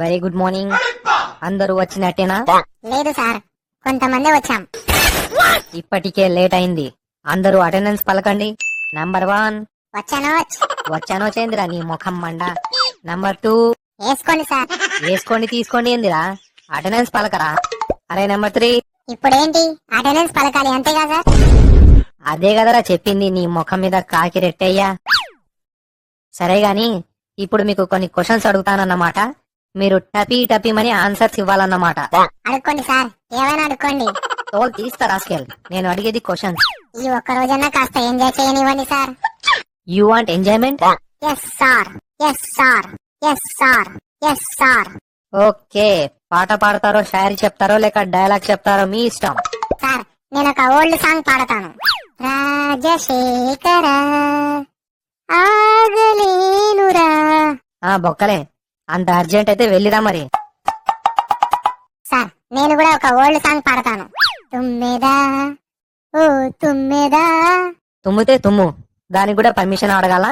Very good morning. అందరూ వచ్చినట్టేనా? లేదు sir, కొంతమంది వచ్చాం. ఇప్పటికే లేట్ అయింది. అందరూ అటెండెన్స్ పలకండి. నంబర్ 1 వచ్చానో చేందిరా నీ ముఖం మండ. నంబర్ 2 వేసుకోండి సార్. వేసుకోండి తీసుకోండి ఏందిరా, అటెండెన్స్ పలకరా. అరే నంబర్ 3 ఇప్పుడేంటి అటెండెన్స్ పలకాలి అంతేగా సార్? అదే కదరా చెప్పింది, నీ ముఖం మీద కాకి రెట్టయ్యా. సరే గాని ఇప్పుడు మీకు కొన్ని క్వశ్చన్స్ అడుగుతానన్నమాట. మీరు టపీమని ఆన్సర్స్ ఇవ్వాలన్నమాట. అడుక్కోండి సార్, ఏమైనా అడుక్కోండి. తోలు తీస్తారా స్కేల్? నేను అడిగేది క్వశ్చన్స్. ఈ ఒక్క రోజన్నా కాస్త ఎంజాయ్ చేయనివ్వండి sir. You want enjoyment? Yes sir, yes sir, yes sir, yes sir. Okay, పాట పాడతారో, షాయరీ చెప్తారో, లేక డైలాగ్ చెప్తారో మీ ఇష్టం. సార్, నేను ఒక ఓల్డ్ సాంగ్ పాడతాను. రాజశేఖర ఆగలేనురా. బొక్కలే, అంత అర్జెంట్ అయితే వెళ్ళిరా మరి. సార్, నేను కూడా ఒక ఓల్డ్ సాంగ్ పాడతాను. తుమ్మెదా ఓ తుమ్మెదా. తుమ్మితే తుమ్ము, దానికి కూడా పర్మిషన్ అడగాల?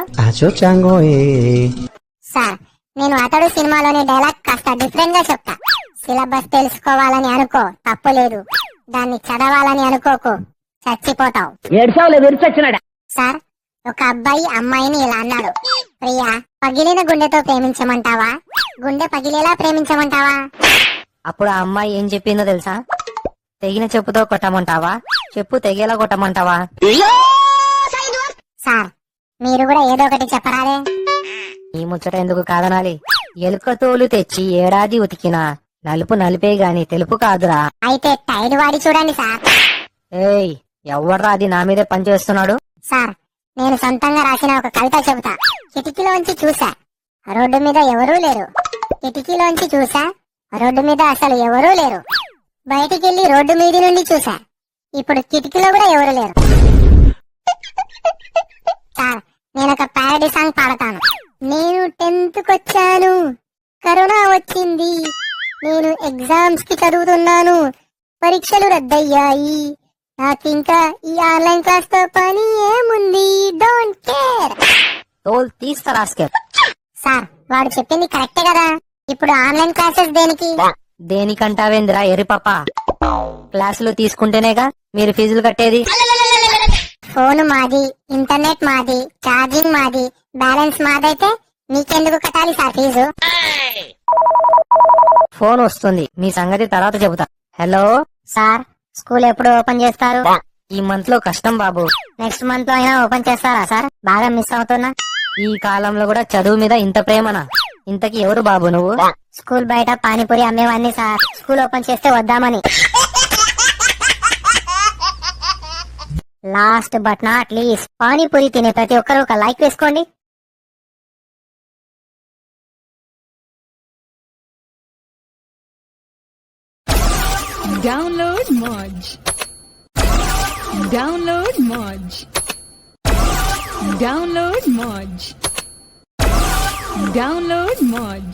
సార్, నేను అతడు సినిమాలోని డైలాగ్ కాస్త డిఫరెంట్ గా చెప్తా. సిలబస్ తెలుసుకోవాలని అనుకో, తప్పు లేదు. దాన్ని చదవాలని అనుకోకు, చచ్చిపోతావు. సార్, ఒక అబ్బాయి అమ్మాయిని ఇలా అన్నాడు. ప్రియా, పగిలిన గుండెతో ప్రేమించమంటావా, గుండె పగిలేలా ప్రేమించమంటావా? అప్పుడు ఆ అమ్మాయి ఏం చెప్పిందో తెలుసా? తెగిన చెప్పుతో కొట్టమంటావా, చెప్పు తెగేలా కొట్టమంటావా? సార్, మీరు కూడా ఏదో ఒకటి చెప్పరాలే. ఈ ముచ్చట ఎందుకు కాదనాలి? ఎలుక తోలు తెచ్చి ఏడాది ఉతికినా నలుపు నలిపే గాని తెలుపు కాదురా. అయితే టైర్ వాడి చూడండి సార్. ఏయ్, ఎవర్రా అది నా మీదే పనిచేస్తున్నాడు? సార్, నేను సొంతంగా రాసిన ఒక కవిత చెబుతా. కిటికీలోంచి చూసా, రోడ్డు మీద ఎవరూ లేరు. కిటికీలోంచి చూసా, రోడ్డు మీద అసలు ఎవరూ లేరు. బయటికెళ్లి రోడ్డు మీది నుండి చూసా, ఇప్పుడు కిటికీలో కూడా ఎవరు లేరు. సార్, నేను ఒక ప్యారడీ సాంగ్ పాడతాను. నేను 10th కొచ్చాను, కరోనా వచ్చింది. నేను ఎగ్జామ్స్ కి చదువుతున్నాను, పరీక్షలు రద్దయ్యాయి. నాకింకా ఈ ఆన్లైన్ క్లాస్ తో పని ఏముంది, డోంట్ కేర్. తోలు తీస్తారా స్కేల్? సార్, వాడు చెప్పింది కరెక్టే కదా. ఇప్పుడు ఆన్లైన్ క్లాసెస్ దేనికి? దేనికంటావేందిరా ఎర్రిపప్ప? క్లాసులు తీసుకుంటేనేగా మీరు ఫీజులు కట్టేది. ఫోన్ మాది, ఇంటర్నెట్ మాది, ఛార్జింగ్ మాది, బ్యాలెన్స్ మాదైతే మీకెందుకు కట్టాలి సార్ ఫీజు? ఫోన్ వస్తుంది, మీ సంగతి తర్వాత చెబుతా. హలో సార్, స్కూల్ ఎప్పుడు ఓపెన్ చేస్తారు? ఈ మంత్ లో కష్టం బాబు. నెక్స్ట్ మంత్ లో అయినా ఓపెన్ చేస్తారా సార్? బాగా మిస్ అవుతున్నా. ఈ కాలంలో కూడా చదువు మీద ఇంత ప్రేమనా? ఇంతకి ఎవరు బాబు నువ్వు? స్కూల్ బయట పానీపూరి అమ్మేవాన్ని సార్, స్కూల్ ఓపెన్ చేస్తే వద్దామని. Last but not least, panipuri తినే ప్రతి ఒక్కరు ఒక లైక్ వేసుకోండి. Download Moj. Download Moj. Download Moj. Download Moj.